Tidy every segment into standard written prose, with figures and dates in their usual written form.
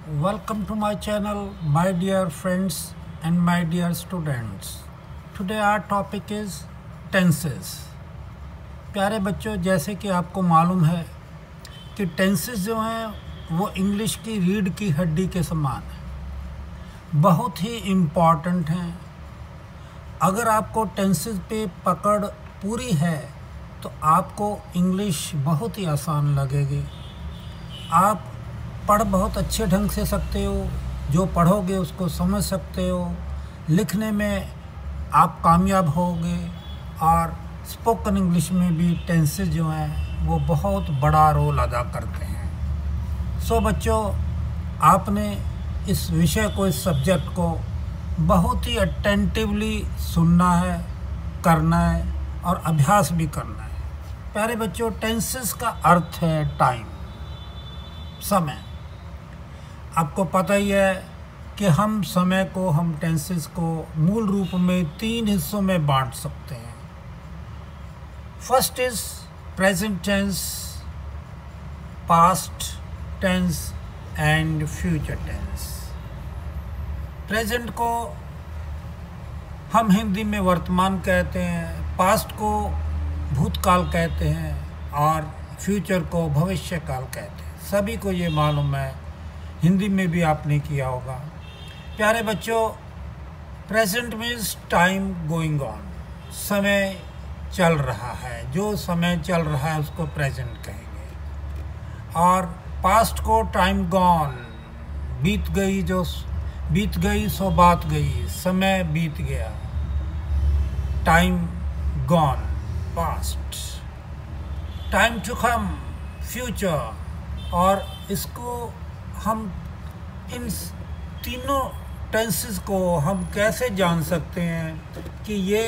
Welcome to my channel, my dear friends and my dear students. Today our topic is tenses. प्यारे बच्चों, जैसे कि आपको मालूम है कि टेंसेस जो हैं वो इंग्लिश की रीढ़ की हड्डी के समान है, बहुत ही इम्पॉर्टेंट हैं। अगर आपको टेंसेस पे पकड़ पूरी है तो आपको इंग्लिश बहुत ही आसान लगेगी। आप पढ़ बहुत अच्छे ढंग से सकते हो, जो पढ़ोगे उसको समझ सकते हो, लिखने में आप कामयाब होगे और स्पोकन इंग्लिश में भी टेंसेस जो हैं वो बहुत बड़ा रोल अदा करते हैं। सो बच्चों, आपने इस विषय को, इस सब्जेक्ट को बहुत ही अटेंटिवली सुनना है, करना है और अभ्यास भी करना है। प्यारे बच्चों, टेंसेस का अर्थ है टाइम, समय। आपको पता ही है कि हम समय को, हम टेंसेस को मूल रूप में 3 हिस्सों में बांट सकते हैं। First is present tense, past tense and future tense. Present को हम हिंदी में वर्तमान कहते हैं, पास्ट को भूतकाल कहते हैं और फ्यूचर को भविष्य काल कहते हैं। सभी को ये मालूम है, हिंदी में भी आपने किया होगा। प्यारे बच्चों, present means time going on, समय चल रहा है, जो समय चल रहा है उसको प्रेजेंट कहेंगे। और पास्ट को टाइम गॉन, बीत गई सो बात गई, समय बीत गया, time gone, past. Time to come, future. और इसको हम इन तीनों टेंसेस को हम कैसे जान सकते हैं कि ये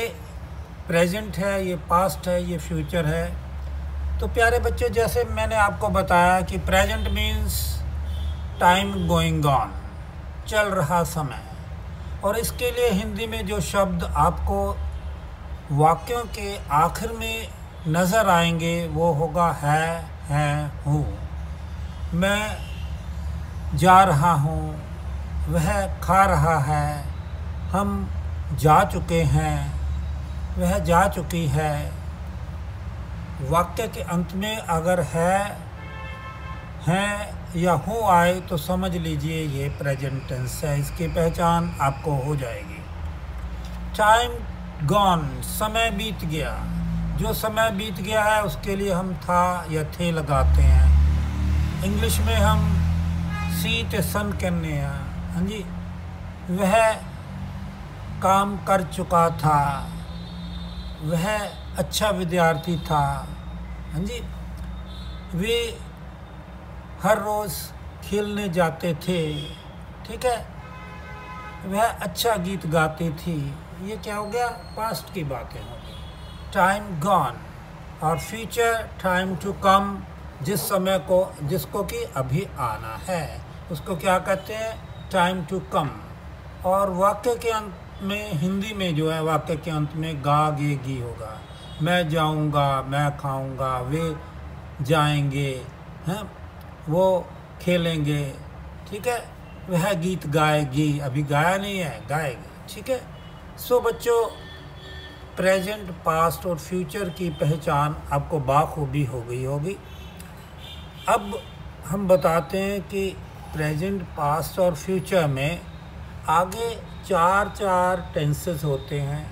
प्रेजेंट है, ये पास्ट है, ये फ्यूचर है। तो प्यारे बच्चों, जैसे मैंने आपको बताया कि present means time going on, चल रहा समय। और इसके लिए हिंदी में जो शब्द आपको वाक्यों के आखिर में नज़र आएंगे वो होगा है, हूँ। मैं जा रहा हूँ, वह खा रहा है, हम जा चुके हैं, वह जा चुकी है। वाक्य के अंत में अगर है या हूँ आए तो समझ लीजिए ये प्रेजेंट टेंस है, इसकी पहचान आपको हो जाएगी। टाइम गॉन, समय बीत गया। जो समय बीत गया है उसके लिए हम था या थे लगाते हैं। इंग्लिश में हम सी ते सन कहने हैं। हाँ जी, वह काम कर चुका था, वह अच्छा विद्यार्थी था। हाँ जी, वे हर रोज़ खेलने जाते थे। ठीक है, वह अच्छा गीत गाती थी। ये क्या हो गया? पास्ट की बातें हो गई। Time gone. और फ्यूचर, टाइम टू कम, जिस समय को, जिसको कि अभी आना है, उसको क्या कहते हैं? Time to come. और वाक्य के अंत में, हिंदी में जो है वाक्य के अंत में गा गे गी होगा। मैं जाऊंगा, मैं खाऊंगा, वे जाएंगे, हैं, वो खेलेंगे। ठीक है, वह गीत गाएगी, अभी गाया नहीं है, गाएगी। ठीक है। सो बच्चों, प्रेजेंट, पास्ट और फ्यूचर की पहचान आपको बाखूबी हो गई होगी। अब हम बताते हैं कि प्रेजेंट, पास्ट और फ्यूचर में आगे चार टेंसेस होते हैं।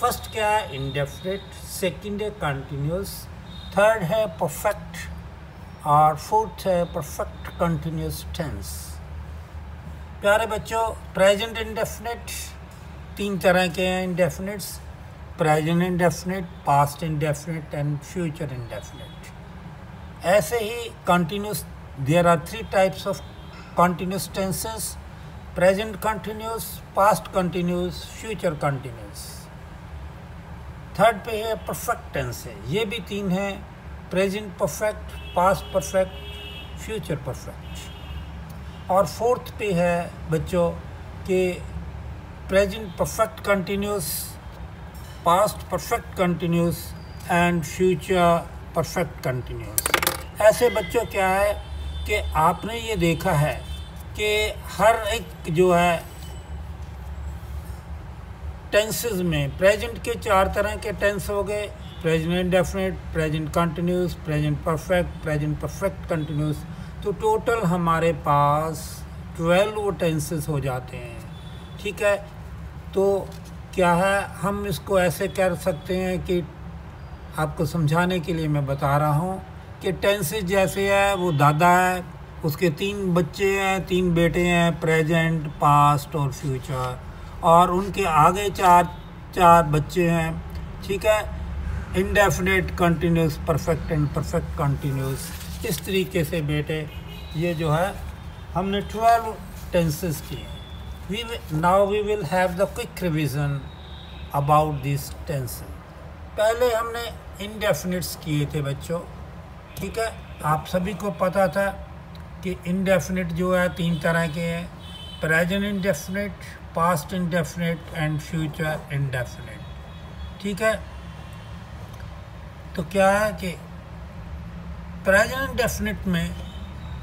फर्स्ट क्या है? इंडेफिनिट। सेकंड है कंटिन्यूस। थर्ड है परफेक्ट और फोर्थ है परफेक्ट कंटिन्यूस टेंस। प्यारे बच्चों, प्रेजेंट इंडेफिनिट 3 तरह के हैं indefinites: present indefinite, past indefinite and future indefinite. ऐसे ही continuous, there are 3 types of continuous tenses: present continuous, past continuous, future continuous। Third पे है perfect tense है, ये भी 3 हैं: present perfect, past perfect, future perfect। और फोर्थ पे है बच्चों कि present perfect continuous, past perfect continuous and future perfect continuous। ऐसे बच्चों क्या है कि आपने ये देखा है कि हर एक जो है टेंसेस में प्रेजेंट के 4 तरह के टेंस हो गए, present indefinite, present continuous, present perfect, present perfect continuous. तो टोटल हमारे पास 12 टेंसेस हो जाते हैं। ठीक है, तो क्या है, हम इसको ऐसे कर सकते हैं कि आपको समझाने के लिए मैं बता रहा हूँ कि टेंसेस जैसे है, वो दादा है, उसके 3 बच्चे हैं, 3 बेटे हैं, प्रेजेंट, पास्ट और फ्यूचर, और उनके आगे 4 बच्चे हैं। ठीक है, indefinite, continuous, perfect and perfect continuous. इस तरीके से बेटे ये जो है हमने 12 टेंसेस किए हैं। Now we will have the quick revision about this tenses. पहले हमने इंडेफिनिट्स किए थे बच्चों। ठीक है, आप सभी को पता था कि इंडेफिनिट जो है 3 तरह के हैं, present indefinite, past indefinite and future indefinite. ठीक है, तो क्या है कि प्रेजेंट इंडेफिनिट में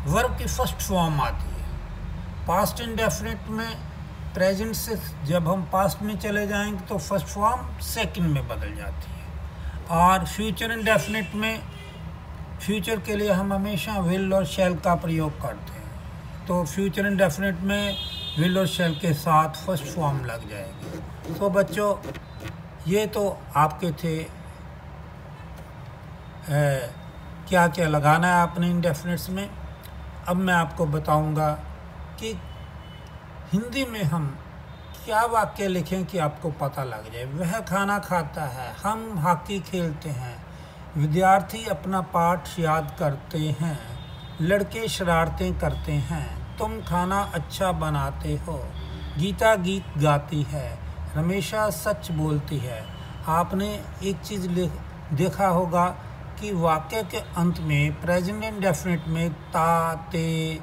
वर्ब की फर्स्ट फॉर्म आती है। पास्ट इंडेफिनिट में प्रेजेंट से जब हम पास्ट में चले जाएंगे तो फर्स्ट फॉर्म सेकंड में बदल जाती है। और फ्यूचर इंडेफिनिट में फ्यूचर के लिए हम हमेशा विल और शैल का प्रयोग करते हैं, तो फ्यूचर इंडेफिनिट में विल और शैल के साथ फर्स्ट फॉर्म लग जाएगी। तो बच्चों ये तो आपके थे क्या क्या लगाना है आपने इंडेफिनिट्स में। अब मैं आपको बताऊंगा कि हिंदी में हम क्या वाक्य लिखें कि आपको पता लग जाए। वह खाना खाता है, हम हॉकी खेलते हैं, विद्यार्थी अपना पाठ याद करते हैं, लड़के शरारतें करते हैं, तुम खाना अच्छा बनाते हो, गीता गीत गाती है, रमेशा सच बोलती है। आपने एक चीज़ देखा होगा कि वाक्य के अंत में प्रेजेंट इंडेफिनिट में ता, ते,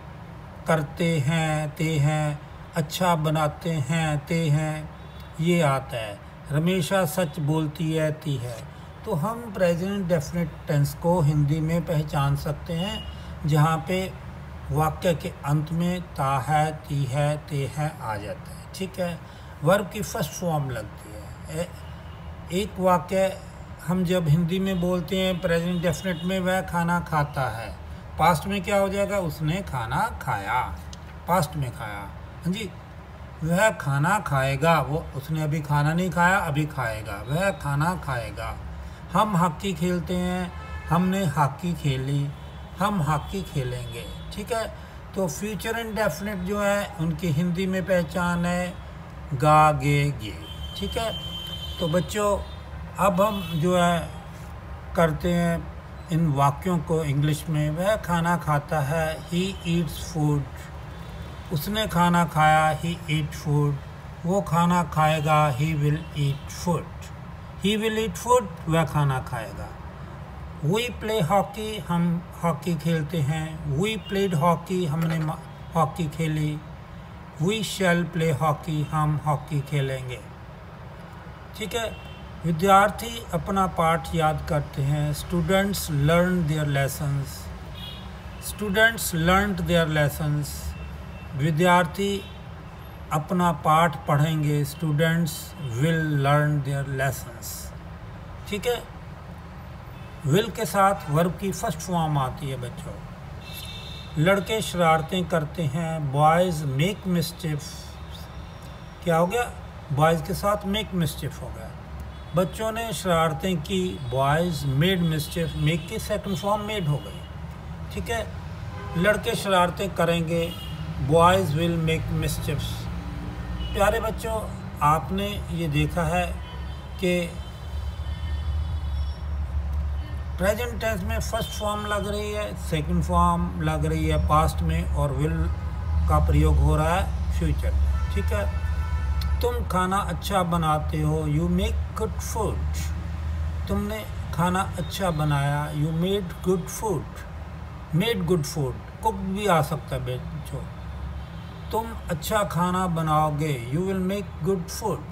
करते हैं, ते हैं, अच्छा बनाते हैं, ते हैं, ये आता है। रमेशा सच बोलती है, ती है। तो हम प्रेजेंट इंडेफिनिट टेंस को हिंदी में पहचान सकते हैं जहाँ पे वाक्य के अंत में ता है, ती है, ते है आ जाता है। ठीक है, वर्ब की फर्स्ट फॉर्म लगती है। एक वाक्य हम जब हिंदी में बोलते हैं प्रेजेंट इंडेफिनिट में, वह खाना खाता है, पास्ट में क्या हो जाएगा, उसने खाना खाया, पास्ट में खाया। हाँ जी, वह खाना खाएगा, वो उसने अभी खाना नहीं खाया, अभी खाएगा, वह खाना खाएगा। हम हॉकी खेलते हैं, हमने हॉकी खेली, हम हॉकी खेलेंगे। ठीक है, तो फ्यूचर इंडेफिनिट जो है उनकी हिंदी में पहचान है गा, गे, गे। ठीक है, तो बच्चों अब हम जो है करते हैं इन वाक्यों को इंग्लिश में। वह खाना खाता है, ही ईट्स फूड, उसने खाना खाया, ही ईट फूड, वो खाना खाएगा, he will eat food, he will eat food, वह खाना खाएगा। वी प्ले हॉकी, हम हॉकी खेलते हैं, वी प्लेड हॉकी, हमने हॉकी खेली, वी शैल प्ले हॉकी, हम हॉकी खेलेंगे। ठीक है, विद्यार्थी अपना पाठ याद करते हैं, students learn their lessons, students learned their lessons, विद्यार्थी अपना पाठ पढ़ेंगे, students will learn their lessons. ठीक है, विल के साथ वर्ब की फर्स्ट फॉर्म आती है बच्चों। लड़के शरारतें करते हैं, बॉयज़ मेक मिस्चिफ, क्या हो गया, बॉयज़ के साथ मेक मिस्चिफ हो गया। बच्चों ने शरारतें की, बॉयज़ मेड मिस्चिफ, मेक की सेकंड फॉर्म मेड हो गई। ठीक है, लड़के शरारतें करेंगे, बॉयज़ विल मेक मिस्चिफ्स। प्यारे बच्चों, आपने ये देखा है कि प्रेजेंट टेंस में फर्स्ट फॉर्म लग रही है, सेकंड फॉर्म लग रही है पास्ट में, और विल का प्रयोग हो रहा है फ्यूचर में। ठीक है, तुम खाना अच्छा बनाते हो, यू मेक गुड फूड, तुमने खाना अच्छा बनाया, you made good food, made good food, cook भी आ सकता है बच्चों। तुम अच्छा खाना बनाओगे, you will make good food.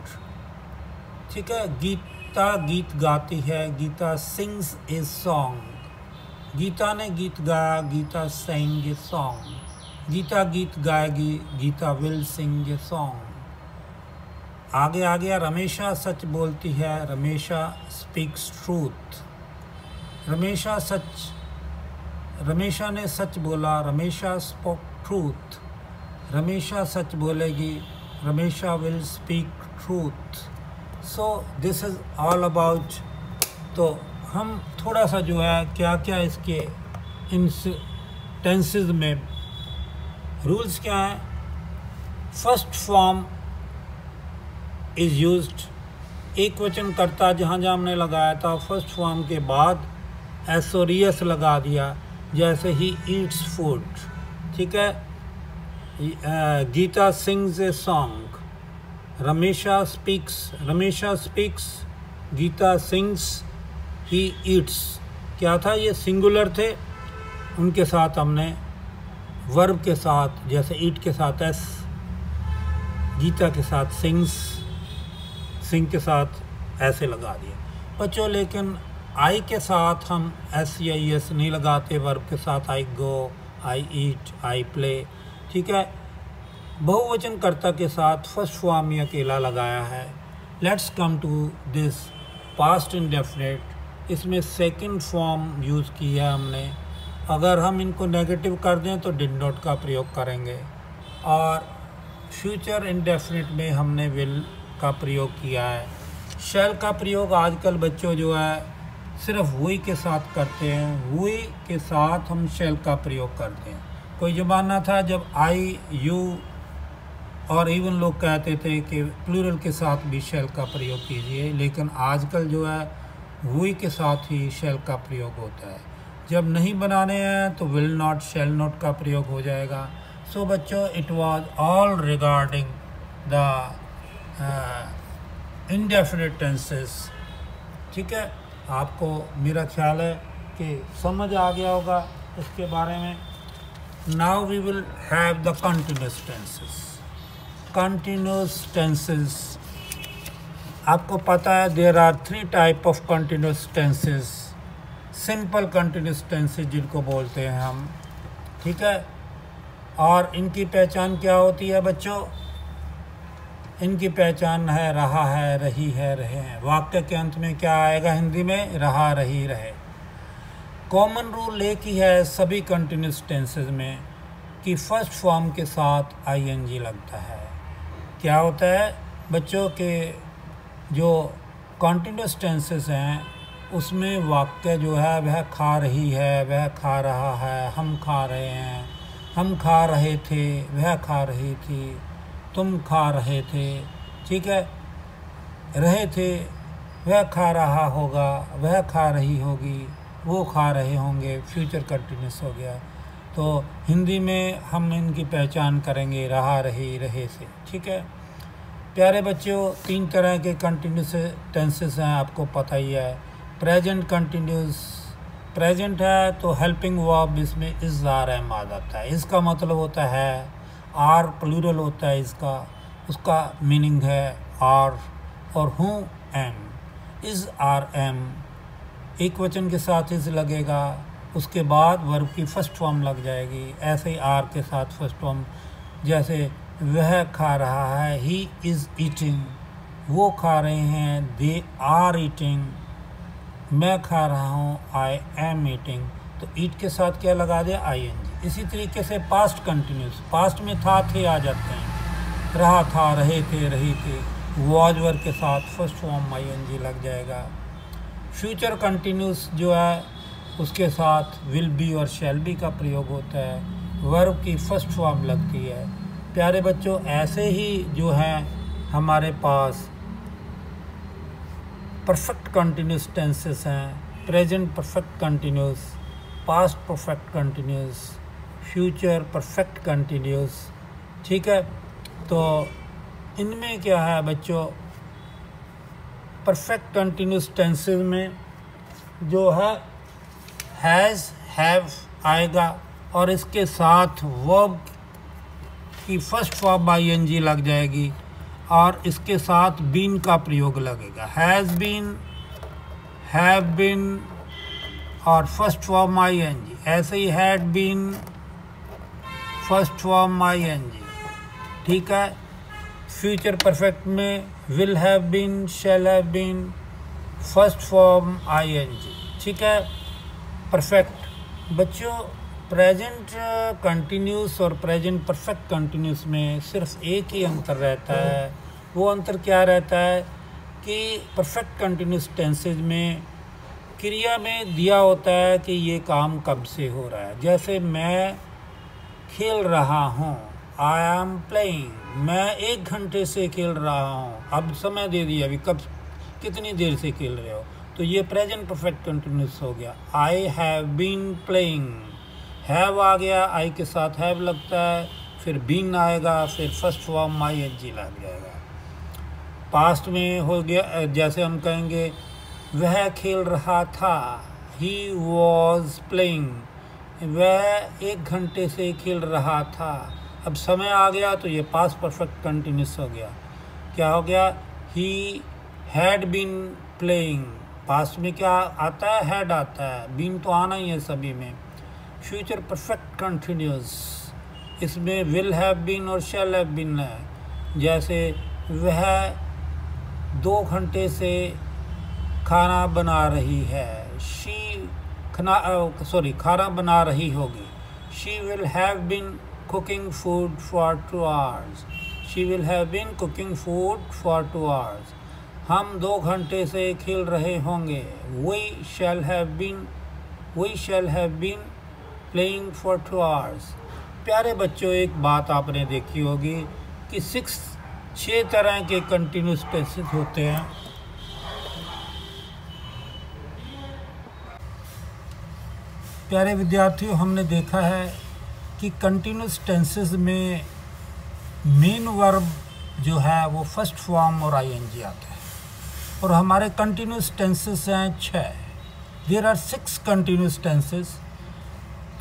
ठीक है, गीता गीत गाती है, Geeta sings a song, Geeta ने गीत गाया, Geeta sang a song, Geeta गीत गाएगी, Geeta will sing a song. आगे आ गया, रमेशा सच बोलती है, रमेशा स्पीक्स ट्रूथ। रमेशा ने सच बोला, रमेशा स्पोक ट्रूथ। रमेशा सच बोलेगी, Ramesha will speak truth. So this is all about. तो हम थोड़ा सा जो है क्या क्या इसके इन टेंसेस में रूल्स क्या हैं। फर्स्ट फॉर्म इज़ यूज्ड, एक वचन करता जहाँ जहाँ हमने लगाया था फर्स्ट फॉर्म के बाद एसोरियस लगा दिया, जैसे ही ईट्स फूड, ठीक है। Geeta sings a song, Ramesha speaks, Geeta sings, he eats. क्या था, ये सिंगुलर थे, उनके साथ हमने वर्ब के साथ, जैसे ईट के साथ एस, गीता के साथ सिंग्स, सिंग के साथ ऐसे लगा दिया बच्चों। लेकिन आई के साथ हम एस या एस नहीं लगाते, वर्ब के साथ आई गो, आई ईट, आई प्ले, ठीक है। बहुवचन कर्ता के साथ फर्स्ट फॉर्म ही अकेला लगाया है। Let's come to this past indefinite. इसमें सेकंड फॉर्म यूज़ किया है हमने। अगर हम इनको नेगेटिव कर दें तो डिड नॉट का प्रयोग करेंगे, और फ्यूचर इंडेफिनिट में हमने विल का प्रयोग किया है। शैल का प्रयोग आजकल बच्चों जो है सिर्फ वही के साथ करते हैं, वही के साथ हम शैल का प्रयोग करते हैं। कोई ज़माना था जब आई, यू और इवन लोग कहते थे कि प्लूरल के साथ भी शैल का प्रयोग कीजिए, लेकिन आजकल जो है वही के साथ ही शैल का प्रयोग होता है। जब नहीं बनाने हैं तो विल नॉट, शैल नॉट का प्रयोग हो जाएगा। सो बच्चों, it was all regarding the indefinite tenses, ठीक है। आपको मेरा ख्याल है कि समझ आ गया होगा इसके बारे में। Now we will have the continuous tenses. Continuous tenses, आपको पता है there are 3 type of continuous tenses. Simple continuous tenses जिनको बोलते हैं हम, ठीक है। और इनकी पहचान क्या होती है बच्चों? इनकी पहचान है रहा है, रही है, रहे हैं। वाक्य के अंत में क्या आएगा हिंदी में? रहा, रही, रहे। कॉमन रूल एक ही है सभी कंटिन्यूस टेंसेस में कि फर्स्ट फॉर्म के साथ आईएनजी लगता है। क्या होता है बच्चों के जो कंटिन्यूस टेंसेस हैं उसमें वाक्य जो है वह खा रही है, वह खा रहा है, हम खा रहे हैं, हम खा रहे थे, वह खा रही थी, तुम खा रहे थे, ठीक है। रहे थे, वह खा रहा होगा, वह खा रही होगी, वो खा रहे होंगे, फ्यूचर कंटिन्यूस हो गया। तो हिंदी में हम इनकी पहचान करेंगे रहा, रही, रहे से, ठीक है। प्यारे बच्चों, 3 तरह के कंटिन्यूस टेंसेस हैं, आपको पता ही है। प्रेजेंट कंटिन्यूस, प्रेजेंट है तो हेल्पिंग वर्ब इसमें इज़ आर एम आ जाता है। इसका मतलब होता है, आर प्लूरल होता है इसका, उसका मीनिंग है आर, और हूँ एम। इज़ आर एम एक वचन के साथ इज़ लगेगा, उसके बाद वर्ब की फर्स्ट फॉर्म लग जाएगी। ऐसे ही आर के साथ फर्स्ट फॉर्म, जैसे वह खा रहा है, ही इज़ ईटिंग, वो खा रहे हैं, दे आर ईटिंग, मैं खा रहा हूँ, आई एम ईटिंग। तो ईट के साथ क्या लगा दिया? आईएनजी। इसी तरीके से पास्ट कंटिन्यूस, पास्ट में था, थे आ जाते हैं, रहा था, रहे थे, रही थी, वॉज वर्ब के साथ फर्स्ट फॉर्म आईएनजी लग जाएगा। फ्यूचर कंटिन्यूस जो है उसके साथ विल बी और शैल बी का प्रयोग होता है, वर्ब की फर्स्ट फॉर्म लगती है। प्यारे बच्चों, ऐसे ही जो है हमारे पास परफेक्ट कंटिन्यूस टेंसेस हैं। Present perfect continuous, past perfect continuous, future perfect continuous, ठीक है। तो इनमें क्या है बच्चों, परफेक्ट कंटिन्यूस टेंसेस में जो है हैज़, हैव आएगा, और इसके साथ वर्ब की फर्स्ट फॉर्म आईएनजी लग जाएगी, और इसके साथ बीन का प्रयोग लगेगा। हैज़ बीन, हैव बीन और फर्स्ट फॉर्म आईएनजी। ऐसे ही had been, first form ING, ठीक है। फ्यूचर परफेक्ट में will have been, shall have been, first form ING, ठीक है। परफेक्ट बच्चों, प्रेजेंट कंटिन्यूस और प्रेजेंट परफेक्ट कंटिन्यूस में सिर्फ एक ही अंतर रहता है। वो अंतर क्या रहता है कि परफेक्ट कंटिन्यूस टेंसेज में क्रिया में दिया होता है कि ये काम कब से हो रहा है। जैसे मैं खेल रहा हूँ, आई एम प्लेइंग, मैं 1 घंटे से खेल रहा हूँ, अब समय दे दिया, अभी कब कितनी देर से खेल रहे हो, तो ये प्रेजेंट परफेक्ट कंटिन्यूस हो गया। I have been playing, have आ गया, आई के साथ हैव लगता है, फिर बीन आएगा, फिर फर्स्ट फॉर्म आईएनजी लग जाएगा। पास्ट में हो गया, जैसे हम कहेंगे वह खेल रहा था, ही वॉज प्लेइंग, वह 1 घंटे से खेल रहा था, अब समय आ गया तो ये पास्ट परफेक्ट कंटिन्यूस हो गया। क्या हो गया, he had been playing, past में क्या आता है, हैड आता है, बीन तो आना ही है सभी में। फ्यूचर परफेक्ट कंटिन्यूस, इसमें विल हैव बीन और शैल हैव बीन है। जैसे वह 2 घंटे से खाना बना रही है, खाना बना रही होगी। She will have been cooking food for 2 hours, she will have been cooking food for 2 hours। हम 2 घंटे से खेल रहे होंगे, we shall have been playing for 2 hours। प्यारे बच्चों, एक बात आपने देखी होगी कि 6 तरह के कंटिन्यूस टेंसेस होते हैं। प्यारे विद्यार्थियों, हमने देखा है कि कंटिन्यूस टेंसेस में मेन वर्ब जो है वो फर्स्ट फॉर्म और आईएनजी आता है, और हमारे कंटिन्यूस टेंसेस हैं 6। There are 6 continuous tenses,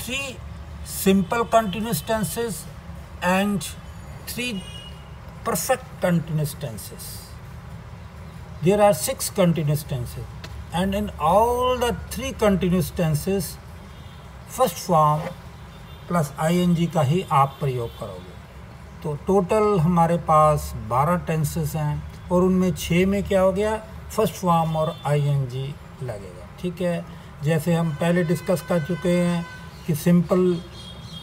3 simple continuous tenses and 3 perfect continuous tenses. There are 6 continuous tenses, and in all the 3 continuous tenses first form plus ing का ही आप प्रयोग करोगे। तो टोटल हमारे पास 12 टेंसेस हैं, और उनमें 6 में क्या हो गया, फर्स्ट फॉर्म और ing लगेगा, ठीक है। जैसे हम पहले डिस्कस कर चुके हैं कि सिंपल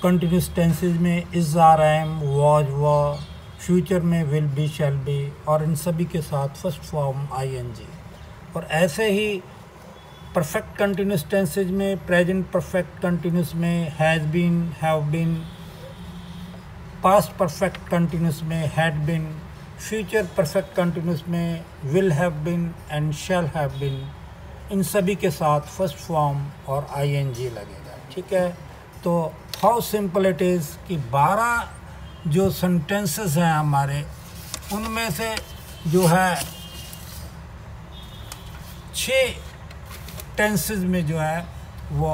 कंटिन्यूस टेंसेज में is, are, am, was, were, future में विल बी, शैल बी, और इन सभी के साथ फर्स्ट फॉर्म आईएनजी। और ऐसे ही परफेक्ट कंटिन्यूस टेंसेज में प्रेजेंट परफेक्ट कंटिन्यूस में has been, have been, past perfect continuous में had been, future perfect continuous में will have been and shall have been, इन सभी के साथ फर्स्ट फॉर्म और आईएनजी लगेगा, ठीक है। तो हाउ सिंपल इट इज़ कि 12 जो सेंटेंसेस हैं हमारे, उनमें से जो है 6 टेंसेस में जो है वो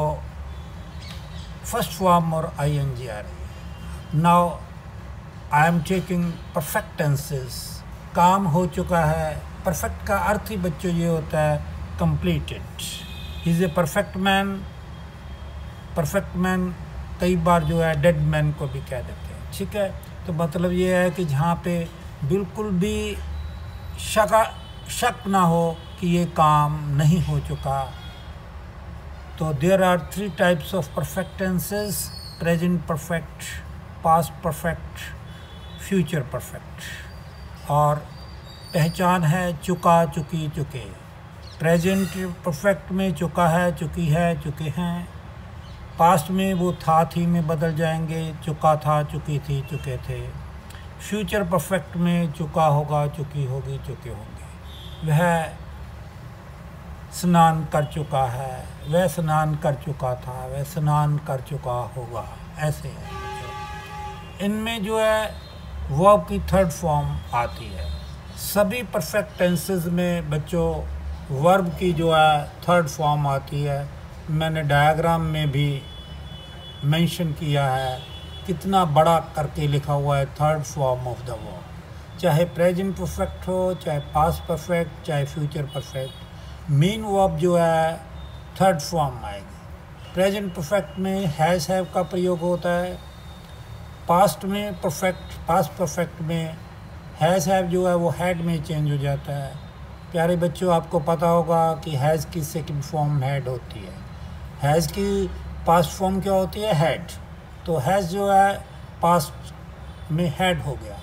फर्स्ट फॉर्म और आईएनजी आ रही है। Now I am taking perfect tenses, काम हो चुका है। परफेक्ट का अर्थ ही बच्चों ये होता है completed. He is a perfect man. Perfect man कई बार जो है डेड मैन को भी कह देते हैं, ठीक है। तो मतलब ये है कि जहाँ पे बिल्कुल भी शक ना हो कि ये काम नहीं हो चुका। तो there are 3 types of perfect tenses, present perfect, past perfect, future perfect. और पहचान है चुका, चुकी, चुके। प्रेजेंट परफेक्ट में चुका है, चुकी है, चुके हैं। पास्ट में वो था, थी में बदल जाएंगे, चुका था, चुकी थी, चुके थे। फ्यूचर परफेक्ट में चुका होगा, चुकी होगी, चुके होंगे। वह स्नान कर चुका है, वह स्नान कर चुका था, वह स्नान कर चुका होगा, ऐसे है। इनमें जो है वर्ब की 3rd फॉर्म आती है। सभी परफेक्ट टेंसेस में बच्चों वर्ब की जो है 3rd फॉर्म आती है। मैंने डायग्राम में भी मेंशन किया है, कितना बड़ा करके लिखा हुआ है 3rd form of the verb. चाहे प्रेजेंट परफेक्ट हो, चाहे पास्ट परफेक्ट, चाहे फ्यूचर परफेक्ट, मेन वर्ब जो है 3rd फॉर्म आएगी। प्रेजेंट परफेक्ट में हैज़ हैव का प्रयोग होता है, पास्ट में पास्ट परफेक्ट में हैज़ हैव जो है वो हैड में चेंज हो जाता है। प्यारे बच्चों, आपको पता होगा कि हैज़ की सेकंड फॉर्म हैड होती है। हैज़ की पास्ट फॉर्म क्या होती है? हैड। तो हैज़ जो है पास्ट में हैड हो गया।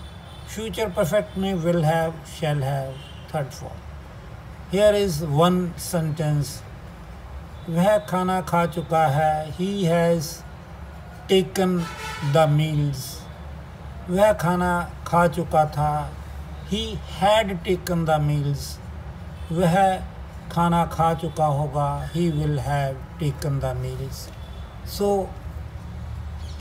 फ्यूचर परफेक्ट में will have, shall have, third form. Here is one sentence. वह खाना खा चुका है। He has taken the meals. वह खाना खा चुका था। He had taken the meals. वह खाना खा चुका होगा। He will have taken the meals. So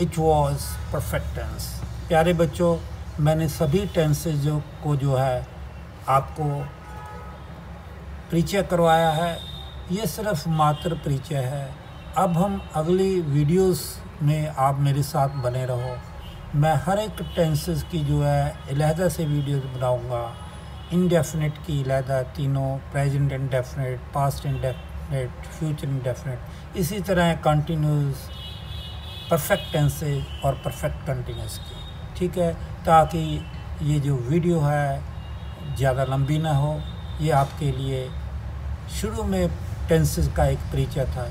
it was perfect tense. प्यारे बच्चों, मैंने सभी टेंसेज को जो है आपको परिचय करवाया है। ये सिर्फ मात्र परिचय है। अब हम अगली वीडियोस में आप मेरे साथ बने रहो। मैं हर एक टेंसेस की जो है अलहदा से वीडियोस बनाऊंगा। इंडेफिनिट की अलहदा, तीनों, present indefinite, past indefinite, future indefinite, इसी तरह कंटिन्यूस, परफेक्ट टेंसेज और परफेक्ट कंटिन्यूस की, ठीक है, ताकि ये जो वीडियो है ज़्यादा लंबी ना हो। ये आपके लिए शुरू में टेंसेस का एक परिचय था।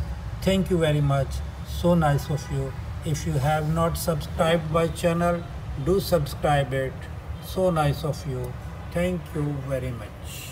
Thank you very much, so nice of you. If you have not subscribed my channel, do subscribe it. So nice of you. Thank you very much.